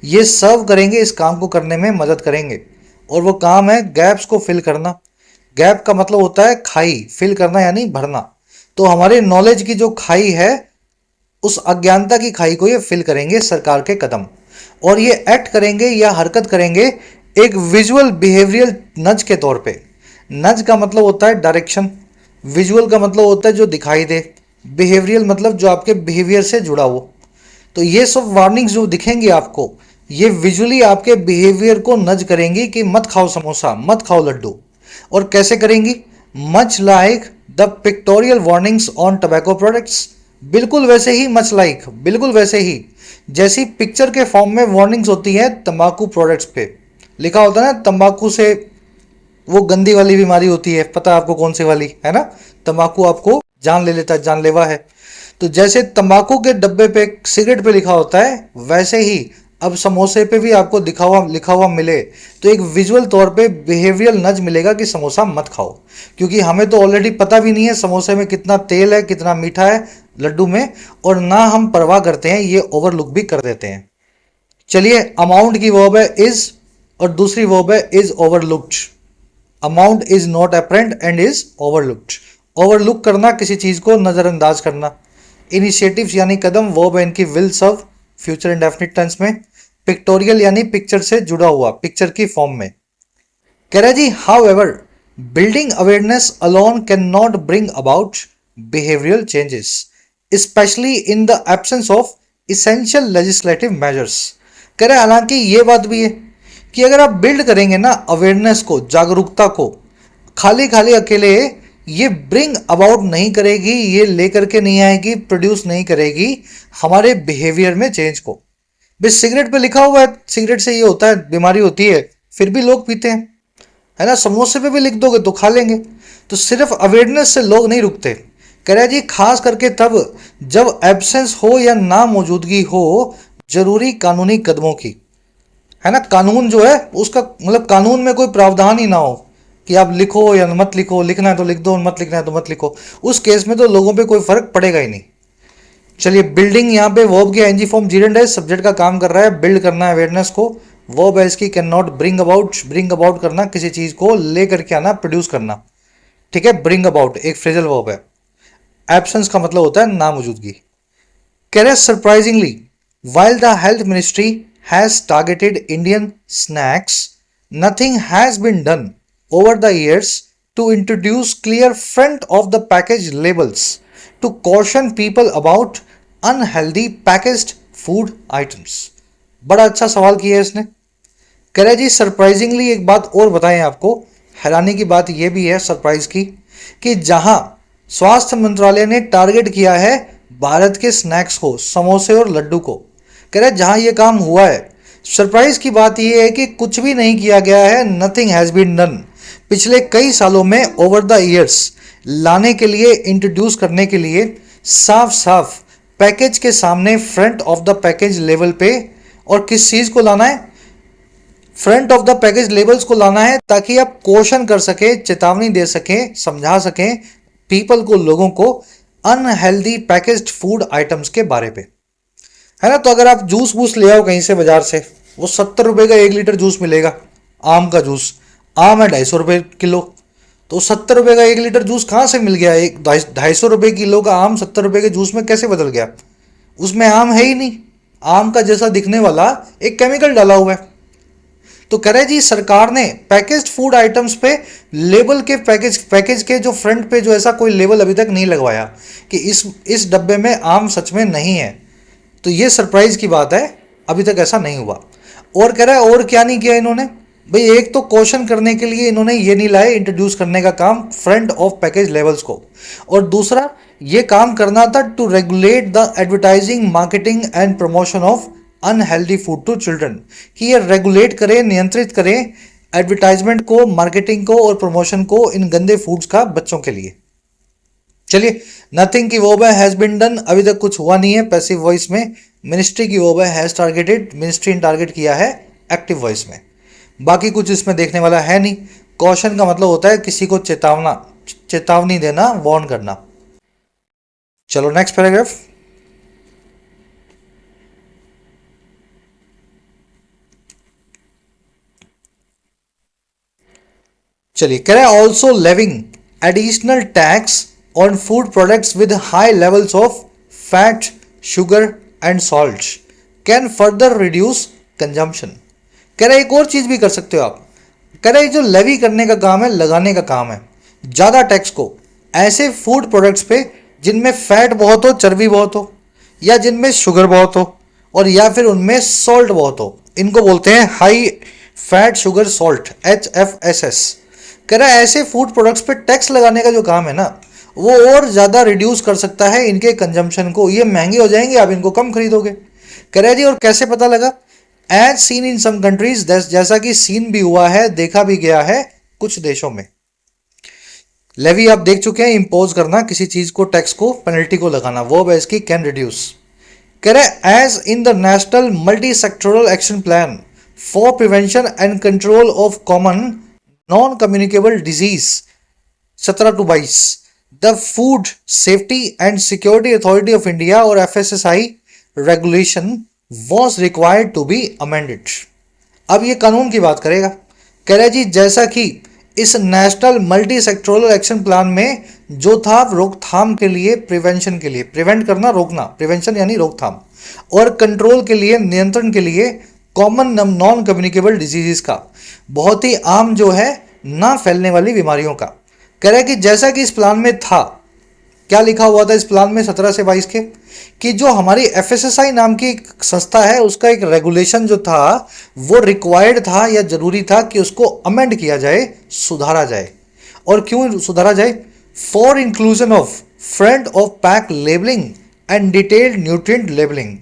A: ये सर्व करेंगे, इस काम को करने में मदद करेंगे। और वो काम है गैप्स को फिल करना। गैप का मतलब होता है खाई, फिल करना यानी भरना। तो हमारे नॉलेज की जो खाई है, उस अज्ञानता की खाई को ये फिल करेंगे सरकार के कदम। और ये एक्ट करेंगे या हरकत करेंगे एक विजुअल बिहेवियरल नज के तौर पे। नज का मतलब होता है डायरेक्शन, विजुअल का मतलब होता है जो दिखाई दे, बिहेवियरल मतलब जो आपके बिहेवियर से जुड़ा हो। तो ये सब वार्निंग्स जो दिखेंगी आपको, ये विजुअली आपके बिहेवियर को नज करेंगी कि मत खाओ समोसा, मत खाओ लड्डू। और कैसे करेंगी? Much like the pictorial warnings on tobacco products. बिल्कुल वैसे ही, मच लाइक बिल्कुल वैसे ही जैसी पिक्चर के फॉर्म में वार्निंग्स होती है तंबाकू प्रोडक्ट्स पे। लिखा होता है ना, तंबाकू से वो गंदी वाली बीमारी होती है, पता है आपको कौन सी वाली है ना, तंबाकू आपको जान ले लेता है, जानलेवा है। तो जैसे तंबाकू के डब्बे पे, सिगरेट पे लिखा होता है, वैसे ही अब समोसे पे भी आपको लिखा हुआ मिले तो एक विजुअल तौर पे बिहेवियरल नज मिलेगा कि समोसा मत खाओ। क्योंकि हमें तो ऑलरेडी पता भी नहीं है समोसे में कितना तेल है, कितना मीठा है लड्डू में, और ना हम परवाह करते हैं, ये ओवरलुक भी कर देते हैं। चलिए, अमाउंट की वर्ब है इज और दूसरी वर्ब है is overlooked. Amount is not apparent and is overlooked. Overlook करना, किसी चीज को नजरअंदाज करना। इनिशिएटिव्स यानी कदम, वर्ब है इनकी will serve, future indefinite tense में। पिक्टोरियल यानी पिक्चर से जुड़ा हुआ, पिक्चर की फॉर्म में। कह रहा जी, however building awareness alone can not bring about behavioural changes, especially in the absence of essential legislative measures. कह रहे हालांकि ये बात भी है कि अगर आप बिल्ड करेंगे ना अवेयरनेस को, जागरूकता को, खाली खाली अकेले ये ब्रिंग अबाउट नहीं करेगी, ये लेकर के नहीं आएगी, प्रोड्यूस नहीं करेगी हमारे बिहेवियर में चेंज को। भाई सिगरेट पे लिखा हुआ है सिगरेट से ये होता है, बीमारी होती है, फिर भी लोग पीते हैं, है ना। समोसे पे भी लिख दोगे तो खा लेंगे। तो सिर्फ अवेयरनेस से लोग नहीं रुकते। कह रहा है जी, खास करके तब जब एब्सेंस हो या ना मौजूदगी हो जरूरी कानूनी कदमों की, है ना। कानून जो है उसका मतलब कानून में कोई प्रावधान ही ना हो कि आप लिखो या मत लिखो, लिखना है तो लिख दो, मत लिखना है तो मत लिखो, उस केस में तो लोगों पे कोई फर्क पड़ेगा ही नहीं। चलिए, बिल्डिंग यहाँ पे वर्ब की आईएनजी फॉर्म जीरेंड है, सब्जेक्ट का काम कर रहा है, बिल्ड करना है अवेयरनेस को। वर्ब है इसकी can not, bring about, bring about करना, किसी चीज को ले करके आना, प्रोड्यूस करना, ठीक है। ब्रिंग अबाउट एक फ्रेजल वर्ब है। एब्सेंस का मतलब होता है ना मौजूदगी। कह रहे surprisingly while the health ministry has targeted Indian snacks, nothing has been done over the years to introduce clear front of the package labels to caution people about unhealthy packaged food items। बड़ा अच्छा सवाल किया है इसने। कह रहे जी, surprisingly एक बात और बताएं आपको, हैरानी की बात यह भी है सरप्राइज की, कि जहां स्वास्थ्य मंत्रालय ने टारगेट किया है भारत के स्नैक्स को, समोसे और लड्डू को, कह रहे जहां ये काम हुआ है, सरप्राइज की बात यह है कि कुछ भी नहीं किया गया है, नथिंग हैज बीन डन। पिछले कई सालों में ओवर द ईयर्स लाने के लिए, इंट्रोड्यूस करने के लिए साफ साफ पैकेज के सामने, front of the package level पे, और किस चीज को लाना है, front of the package labels को लाना है, ताकि आप क्वेश्चन कर सके, चेतावनी दे सके, समझा सके पीपल को, लोगों को, अनहेल्दी पैकेज्ड फूड आइटम्स के बारे पे, है ना। तो अगर आप जूस वूस ले आओ कहीं से बाजार से, वो 70 रुपए का 1 लीटर जूस मिलेगा, आम का जूस, आम है 250 रुपए किलो, तो 70 रुपए का 1 लीटर जूस कहाँ से मिल गया? एक 250 रुपए किलो का आम 70 रुपए के जूस में कैसे बदल गया? उसमें आम है ही नहीं, आम का जैसा दिखने वाला एक केमिकल डाला हुआ है। तो कह रहे जी सरकार ने पैकेज्ड फूड आइटम्स पे लेबल के पैकेज के जो फ्रंट पे जो ऐसा कोई लेबल अभी तक नहीं लगवाया कि इस डब्बे में आम सच में नहीं है। तो ये सरप्राइज की बात है, अभी तक ऐसा नहीं हुआ। और कह रहा है और क्या नहीं किया इन्होंने भाई, एक तो क्वेश्चन करने के लिए इन्होंने ये नहीं लाए इंट्रोड्यूस करने का काम फ्रंट ऑफ पैकेज लेवल्स को, और दूसरा ये काम करना था to regulate the advertising marketing and promotion of unhealthy food to children, कि ये रेगुलेट करें, नियंत्रित करें एडवर्टाइजमेंट को, मार्केटिंग को और प्रमोशन को इन गंदे फूड्स का बच्चों के लिए। चलिए, नथिंग की वर्ब है हैज बीन डन, अभी तक कुछ हुआ नहीं है पैसिव वॉइस में। मिनिस्ट्री की वर्ब है हैज टारगेटेड, मिनिस्ट्री ने टारगेट किया है एक्टिव वॉइस में। बाकी कुछ इसमें देखने वाला है नहीं। कॉशन का मतलब होता है किसी को चेतावनी देना, वार्न करना। चलो नेक्स्ट पैराग्राफ। चलिए, कह रहा है also levying additional tax on food products with high levels of fat, sugar and salt can further reduce consumption. कह रहा है एक और चीज भी कर सकते हो आप। कह रहा है जो लेवी करने का काम है, लगाने का काम है ज्यादा टैक्स को ऐसे फूड प्रोडक्ट्स पे जिनमें फैट बहुत हो, चर्बी बहुत हो, या जिनमें शुगर बहुत हो, और या फिर उनमें सॉल्ट बहुत हो। इनको बोलते हैं high fat sugar salt, HFSS। कह रहा है ऐसे फूड प्रोडक्ट्स पे टैक्स लगाने का जो काम है ना, वो और ज़्यादा रिड्यूस कर सकता है इनके कंजम्पशन को। ये महंगे हो जाएंगे, आप इनको कम खरीदोगे। कह रहा है जी और कैसे पता लगा, as seen in some countries, जैसा कि सीन भी हुआ है, देखा भी गया है कुछ देशों में। लेवी आप देख चुके हैं, इंपोज करना किसी चीज को, टैक्स को, पेनल्टी को लगाना, वो है इसकी कैन रिड्यूस। कह रहे हैं as in the national multi sectoral action plan for prevention and control of common non communicable disease 17-22, the food safety and security authority of India और FSSAI regulation was required to be amended. अब ये कानून की बात करेगा। कह रहे जी जैसा कि इस national multi sectoral action plan में जो था रोकथाम के लिए, प्रिवेंशन के लिए, प्रिवेंट करना, रोकना, प्रिवेंशन यानी रोकथाम, और कंट्रोल के लिए, नियंत्रण के लिए कॉमन नॉन कम्युनिकेबल डिजीजेस का, बहुत ही आम जो है ना फैलने वाली बीमारियों का। कह रहे हैं कि जैसा कि इस प्लान में था, क्या लिखा हुआ था इस प्लान में 17 से 22 के, कि जो हमारी FSSAI नाम की एक संस्था है उसका एक रेगुलेशन जो था वो रिक्वायर्ड था या जरूरी था कि उसको अमेंड किया जाए, सुधारा जाए। और क्यों सुधारा जाए? For inclusion of front of pack labelling and detailed nutrient labelling,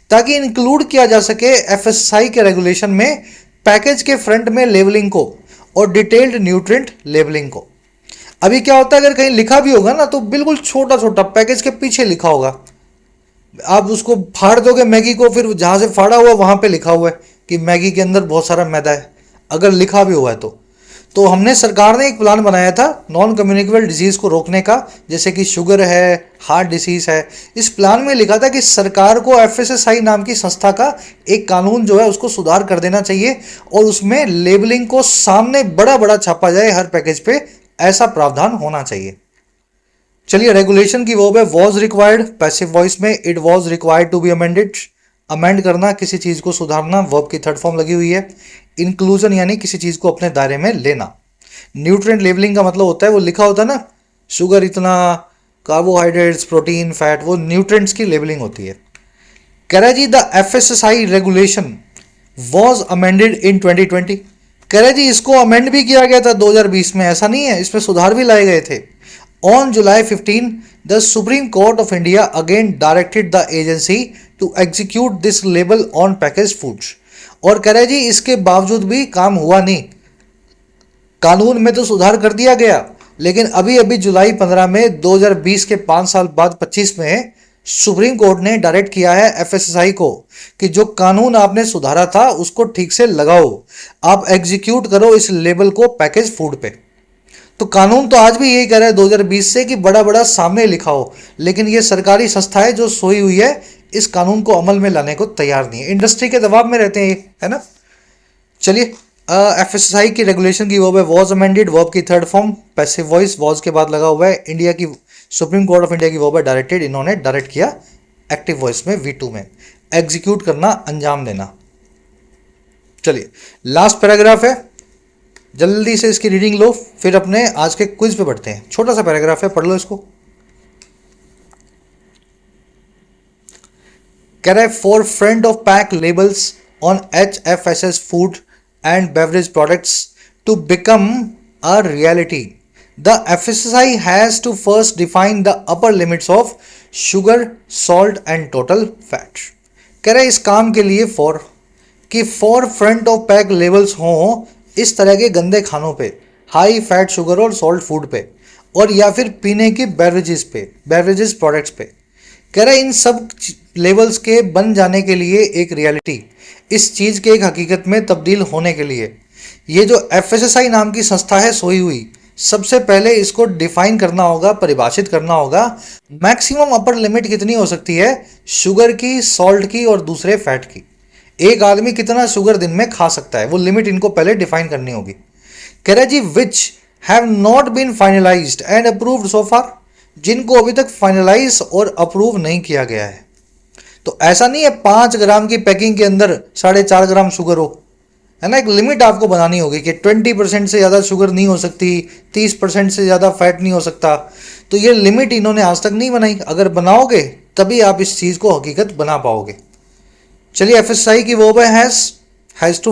A: ताकि इंक्लूड किया जा सके FSSAI के रेगुलेशन में पैकेज के फ्रंट में लेबलिंग को और डिटेल्ड न्यूट्रिएंट लेबलिंग को। अभी क्या होता है, अगर कहीं लिखा भी होगा ना तो बिल्कुल छोटा छोटा पैकेज के पीछे लिखा होगा, आप उसको फाड़ दोगे मैगी को, फिर जहां से फाड़ा हुआ वहां पे लिखा हुआ है कि मैगी के अंदर बहुत सारा मैदा है, अगर लिखा भी हुआ है तो हमने, सरकार ने एक प्लान बनाया था नॉन कम्युनिकेबल डिजीज को रोकने का, जैसे कि शुगर है, हार्ट डिसीज है। इस प्लान में लिखा था कि सरकार को FSSAI नाम की संस्था का एक कानून जो है उसको सुधार कर देना चाहिए और उसमें लेबलिंग को सामने बड़ा बड़ा छापा जाए हर पैकेज पे, ऐसा प्रावधान होना चाहिए। चलिए, रेगुलेशन की वर्ब है वॉज रिक्वायर्ड, पैसिव वॉइस में it was required to be amended. Amend करना, किसी चीज को सुधारना, वर्ब की थर्ड फॉर्म लगी हुई है। इंक्लूजन यानी किसी चीज को अपने दायरे में लेना। न्यूट्रिएंट लेबलिंग का मतलब होता है वो लिखा होता है ना, शुगर इतना, कार्बोहाइड्रेट्स, प्रोटीन, फैट, वो न्यूट्रिएंट्स की लेबलिंग होती है। कह रहा है जी the FSSAI regulation was amended in 2020। कह रहे जी इसको अमेंड भी किया गया था 2020 में, ऐसा नहीं है, इसमें सुधार भी लाए गए थे। On July 15, the Supreme Court of India again directed the agency to execute this label on packaged foods। और कह रहे जी इसके बावजूद भी काम हुआ नहीं, कानून में तो सुधार कर दिया गया, लेकिन अभी अभी जुलाई 15 में 2020 के 5 साल बाद 25 में सुप्रीम कोर्ट ने डायरेक्ट किया है FSSAI को कि जो कानून आपने सुधारा था उसको ठीक से लगाओ, आप एग्जीक्यूट करो इस लेबल को पैकेज फूड पे। तो कानून तो आज भी यही कह रहा है 2020 से कि बड़ा बड़ा सामने लिखा हो, लेकिन ये सरकारी संस्था है जो सोई हुई है, इस कानून को अमल में लाने को तैयार नहीं है, इंडस्ट्री के दबाव में रहते हैं ये, है ना। चलिए, FSSAI की रेगुलेशन की वर्ब है वॉज अमेंडेड, वर्ब की third form passive voice, was के बाद लगा हुआ है। इंडिया की सुप्रीम कोर्ट ऑफ इंडिया की वर्ब है डायरेक्टेड, इन्होंने डायरेक्ट किया एक्टिव वॉइस में V2 में, एग्जीक्यूट करना, अंजाम देना। चलिए लास्ट पैराग्राफ है, जल्दी से इसकी रीडिंग लो, फिर अपने आज के क्विज पे बढ़ते हैं। छोटा सा पैराग्राफ है, पढ़ लो इसको। कह रहा है for front of pack labels on HFSS food and beverage products to become a reality the FSSAI has to first define the upper limits of sugar, salt and total fat. कह रहा है इस काम के लिए for front of pack labels हों इस तरह के गंदे खानों पे, हाई फैट शुगर और सॉल्ट फूड पे, और या फिर पीने की बेवरेजेस प्रोडक्ट्स पे। कह रहे इन सब लेवल्स के बन जाने के लिए एक रियलिटी, इस चीज़ के एक हकीकत में तब्दील होने के लिए ये जो FSSAI नाम की संस्था है सोई हुई, सबसे पहले इसको डिफाइन करना होगा, परिभाषित करना होगा मैक्सिमम अपर लिमिट कितनी हो सकती है शुगर की, सॉल्ट की और दूसरे फैट की। एक आदमी कितना शुगर दिन में खा सकता है, वो लिमिट इनको पहले डिफाइन करनी होगी। कह रहा जी which have not been finalised and approved so far, जिनको अभी तक फाइनलाइज और अप्रूव नहीं किया गया है। तो ऐसा नहीं है 5 ग्राम की पैकिंग के अंदर 4.5 ग्राम शुगर हो, है ना। एक लिमिट आपको बनानी होगी कि 20% से ज़्यादा शुगर नहीं हो सकती, 30% से ज़्यादा फैट नहीं हो सकता। तो ये लिमिट इन्होंने आज तक नहीं बनाई, अगर बनाओगे तभी आप इस चीज़ को हकीकत बना पाओगे। चलिए FSSAI की वर्ब है हैज़ टू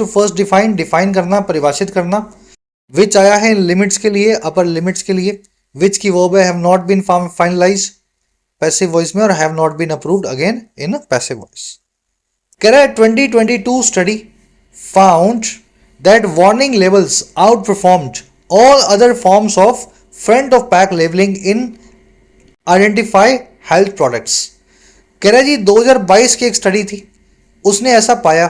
A: फर्स्ट डिफाइन करना, परिभाषित करना। विच आया है इन लिमिट्स के लिए, अपर लिमिट्स के लिए। विच की वर्ब है have not been finalize passive voice में, और have not been approved again in passive voice. कह रहा है 2022 study found that warning labels outperformed all other forms of front of pack labelling in identify health products. कह रहा है जी 2022 की एक स्टडी थी, उसने ऐसा पाया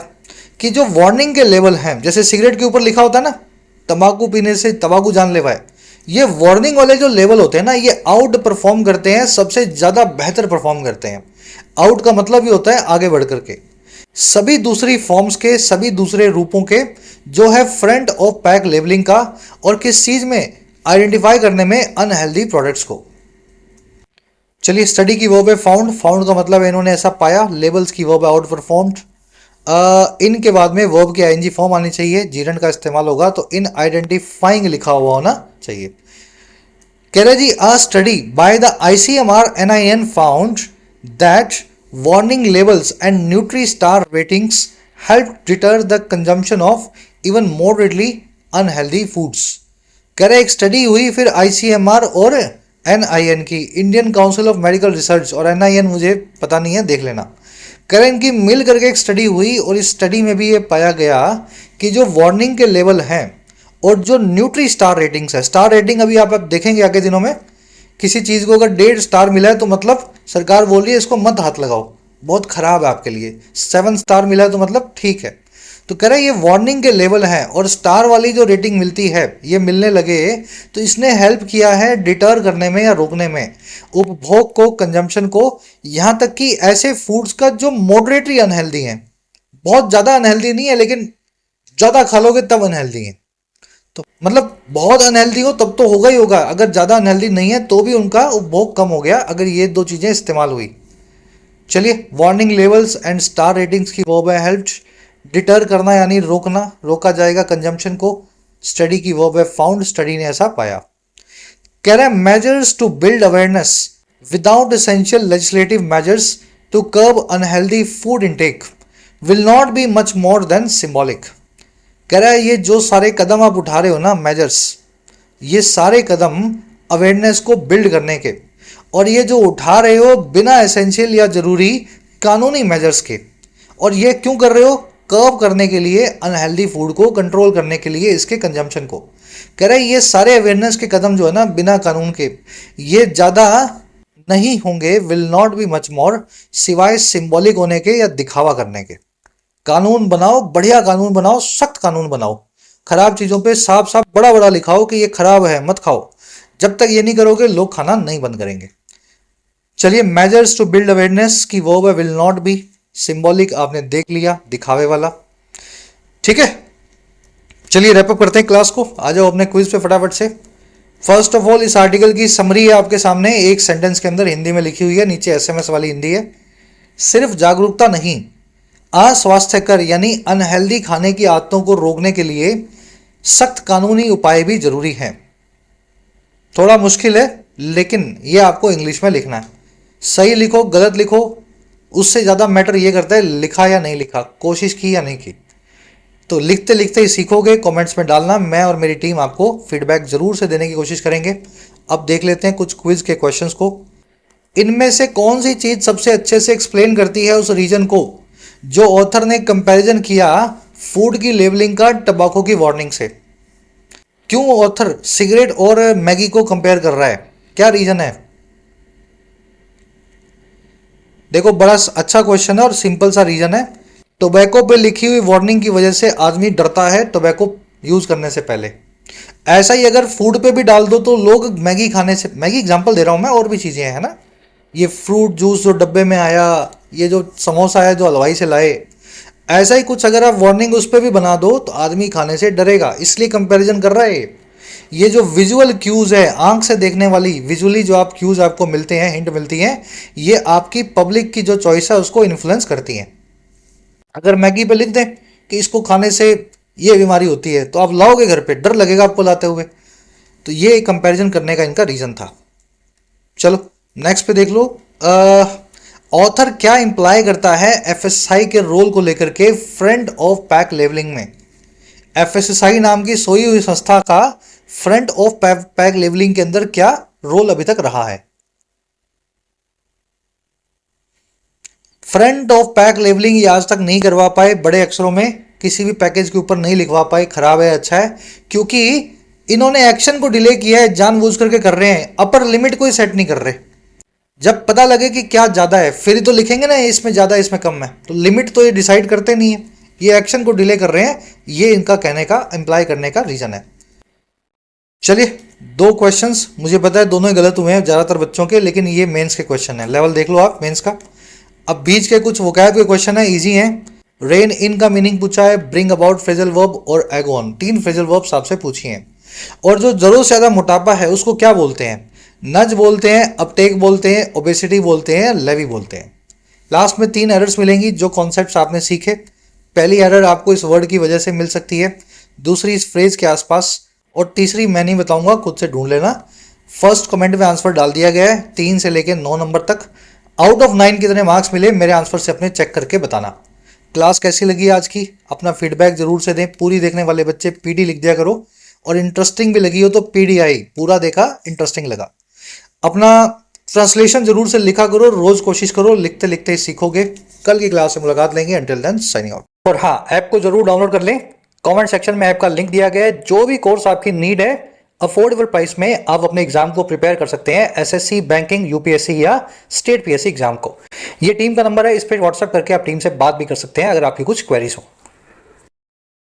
A: कि जो वार्निंग के लेवल हैं, जैसे सिगरेट के ऊपर लिखा होता है ना तंबाकू पीने से तंबाकू जानलेवा है, ये वार्निंग वाले जो लेवल होते हैं ना ये आउट परफॉर्म करते हैं, सबसे ज़्यादा बेहतर परफॉर्म करते हैं। आउट का मतलब ये होता है आगे बढ़ करके, सभी दूसरी फॉर्म्स के, सभी दूसरे रूपों के जो है फ्रंट ऑफ पैक लेबलिंग का, और किस चीज़ में, आइडेंटिफाई करने में अनहेल्दी प्रोडक्ट्स को। चलिए स्टडी की वर्ब है फाउंड का मतलब है इन्होंने ऐसा पाया, लेबल्स की वर्ब है आउट परफॉर्म्ड। इनके बाद में वर्ब की ING फॉर्म आनी चाहिए, जीरन का इस्तेमाल होगा तो इन आइडेंटिफाइंग लिखा हुआ होना चाहिए। कह रहे जी a study by the ICMR NIN found that warning labels and nutri star ratings help deter the consumption of even moderately unhealthy foods. कह रहे एक स्टडी हुई फिर ICMR और NIN की, Indian council of medical research, और NIN मुझे पता नहीं है, देख लेना। कह रहे इनकी मिल करके एक स्टडी हुई, और इस स्टडी में भी ये पाया गया कि जो वार्निंग के लेवल हैं और जो न्यूट्री स्टार रेटिंग्स है, स्टार रेटिंग अभी आप देखेंगे आगे दिनों में, किसी चीज़ को अगर 1.5 स्टार मिला है तो मतलब सरकार बोल रही है इसको मत हाथ लगाओ, बहुत ख़राब है आपके लिए। 7 स्टार मिला है तो मतलब ठीक है। तो कह रहे हैं ये वार्निंग के लेवल हैं, और स्टार वाली जो रेटिंग मिलती है ये मिलने लगे तो इसने हेल्प किया है डिटर करने में या रोकने में उपभोग को, कंजम्पशन को, यहाँ तक कि ऐसे फूड्स का जो मॉडरेटली अनहेल्दी हैं, बहुत ज़्यादा अनहेल्दी नहीं है लेकिन ज़्यादा खा लोगे तब अनहेल्दी है। तो मतलब बहुत अनहेल्दी हो तब तो होगा ही होगा, अगर ज़्यादा अनहेल्दी नहीं है तो भी उनका उपभोग कम हो गया अगर ये 2 चीज़ें इस्तेमाल हुई। चलिए warning levels and star ratings की वर्ब है हेल्प्ड, डिटर करना यानी रोकना, रोका जाएगा कंजम्पशन को। स्टडी की वर्ब है फाउंड, स्टडी ने ऐसा पाया। कह रहा है measures to build awareness without essential legislative measures to curb unhealthy food intake will not be much more than symbolic. कह रहा है ये जो सारे कदम आप उठा रहे हो ना मेजर्स, ये सारे कदम अवेयरनेस को बिल्ड करने के, और ये जो उठा रहे हो बिना एसेंशियल या ज़रूरी कानूनी मेजर्स के, और ये क्यों कर रहे हो, कर्व करने के लिए, अनहेल्दी फूड को कंट्रोल करने के लिए, इसके कंजम्पशन को। कह रहा है ये सारे अवेयरनेस के कदम जो है ना बिना कानून के, ये ज़्यादा नहीं होंगे, विल नॉट बी मच मोर, सिवाय सिंबॉलिक होने के या दिखावा करने के। कानून बनाओ, बढ़िया कानून बनाओ, सख्त कानून बनाओ, खराब चीज़ों पे साफ साफ बड़ा बड़ा लिखाओ कि ये खराब है मत खाओ। जब तक ये नहीं करोगे लोग खाना नहीं बंद करेंगे। चलिए मेजर्स टू बिल्ड अवेयरनेस की वर्ब है विल नॉट बी, सिंबॉलिक आपने देख लिया, दिखावे वाला। ठीक है चलिए रैपअप करते हैं क्लास को, आ जाओ अपने क्विज पे फटाफट से। फर्स्ट ऑफ ऑल इस आर्टिकल की समरी है आपके सामने, एक सेंटेंस के अंदर हिंदी में लिखी हुई है, नीचे SMS वाली हिंदी है। सिर्फ जागरूकता नहीं, अस्वास्थ्यकर यानी अनहेल्दी खाने की आदतों को रोकने के लिए सख्त कानूनी उपाय भी जरूरी हैं। थोड़ा मुश्किल है लेकिन ये आपको इंग्लिश में लिखना है। सही लिखो गलत लिखो, उससे ज़्यादा मैटर ये करता है लिखा या नहीं लिखा, कोशिश की या नहीं की। तो लिखते लिखते ही सीखोगे, कमेंट्स में डालना। मैं और मेरी टीम आपको फीडबैक जरूर से देने की कोशिश करेंगे। अब देख लेते हैं कुछ क्विज के क्वेश्चंस को। इनमें से कौन सी चीज सबसे अच्छे से एक्सप्लेन करती है उस रीजन को जो ऑथर ने कंपैरिजन किया फूड की लेबलिंग का टबाको की वार्निंग से? क्यों ऑथर सिगरेट और मैगी को कंपेयर कर रहा है, क्या रीजन है? देखो बड़ा अच्छा क्वेश्चन है और सिंपल सा रीजन है। टोबैको पे लिखी हुई वार्निंग की वजह से आदमी डरता है टोबैको यूज करने से पहले। ऐसा ही अगर फूड पे भी डाल दो तो लोग मैगी खाने से, मैगी एग्जांपल दे रहा हूं मैं, और भी चीजें हैं ना, ये फ्रूट जूस जो डब्बे में आया, ये जो समोसा है जो हलवाई से लाए, ऐसा ही कुछ अगर आप वार्निंग उस पर भी बना दो तो आदमी खाने से डरेगा, इसलिए कंपैरिजन कर रहा है। ये जो विजुअल क्यूज है, आंख से देखने वाली विजुअली जो आप क्यूज आपको मिलते हैं, हिंट मिलती हैं, ये आपकी पब्लिक की जो चॉइस है उसको इन्फ्लुएंस करती हैं। अगर मैगी पे लिख दें कि इसको खाने से ये बीमारी होती है तो आप लाओगे घर पे, डर लगेगा आपको लाते हुए। तो ये कंपैरिजन करने का इनका रीजन था। चलो नेक्स्ट पे देख लो। ऑथर क्या इंप्लाई करता है एफएसआई के रोल को लेकर के फ्रंट ऑफ पैक लेबलिंग में? एफएसआई नाम की सोई हुई संस्था का फ्रंट ऑफ पैक लेबलिंग के अंदर क्या रोल अभी तक रहा है? फ्रंट ऑफ पैक लेबलिंग ये आज तक नहीं करवा पाए, बड़े अक्षरों में किसी भी पैकेज के ऊपर नहीं लिखवा पाए। खराब है अच्छा है, क्योंकि इन्होंने एक्शन को डिले किया है, जानबूझ करके कर रहे हैं। अपर लिमिट कोई सेट नहीं कर रहे। जब पता लगे कि क्या ज़्यादा है फिर ही तो लिखेंगे ना इसमें ज़्यादा इसमें कम है, तो लिमिट तो ये डिसाइड करते नहीं है, ये एक्शन को डिले कर रहे हैं। ये इनका कहने का, इंप्लाई करने का रीजन है। चलिए दो क्वेश्चंस, मुझे पता है दोनों ही गलत हुए हैं ज़्यादातर बच्चों के, लेकिन ये मेंस के क्वेश्चन है। लेवल देख लो आप मेंस का। अब बीच के कुछ वोकैब के क्वेश्चन है, इजी हैं। रेन इन का मीनिंग पूछा है, ब्रिंग अबाउट फ्रेजल वर्ब और एगोन, 3 फ्रेजल वर्ब्स आपसे पूछी हैं। और जो जरूर से ज़्यादा मोटापा है उसको क्या बोलते हैं? नज बोलते हैं, अपटेक बोलते हैं, ओबेसिटी बोलते हैं, लेवी बोलते हैं। लास्ट में 3 एरर्स मिलेंगी जो कॉन्सेप्ट्स आपने सीखे। पहली एरर आपको इस वर्ड की वजह से मिल सकती है, दूसरी इस फ्रेज के आसपास, और तीसरी मैं नहीं बताऊंगा, खुद से ढूंढ लेना। फर्स्ट कमेंट में आंसर डाल दिया गया है 3 से लेकर 9 नंबर तक। आउट ऑफ 9 कितने मार्क्स मिले मेरे आंसर से अपने चेक करके बताना। क्लास कैसी लगी आज की, अपना फीडबैक जरूर से दें। पूरी देखने वाले बच्चे पीडी लिख दिया करो, और इंटरेस्टिंग भी लगी हो तो पीडीआई, पूरा देखा इंटरेस्टिंग लगा। अपना ट्रांसलेशन जरूर से लिखा करो, रोज कोशिश करो, लिखते लिखते ही सीखोगे। कल की क्लास में मुलाकात लेंगे, अंटिल देन साइनिंग आउट। और हाँ, ऐप को जरूर डाउनलोड कर लें, कमेंट सेक्शन में ऐप का लिंक दिया गया है। जो भी कोर्स आपकी नीड है अफोर्डेबल प्राइस में आप अपने एग्जाम को प्रिपेयर कर सकते हैं, एसएससी, बैंकिंग, यूपीएससी या स्टेट पीएससी एग्जाम को। ये टीम का नंबर है, इस पर व्हाट्सएप करके आप टीम से बात भी कर सकते हैं अगर आपकी कुछ क्वेरीज हो।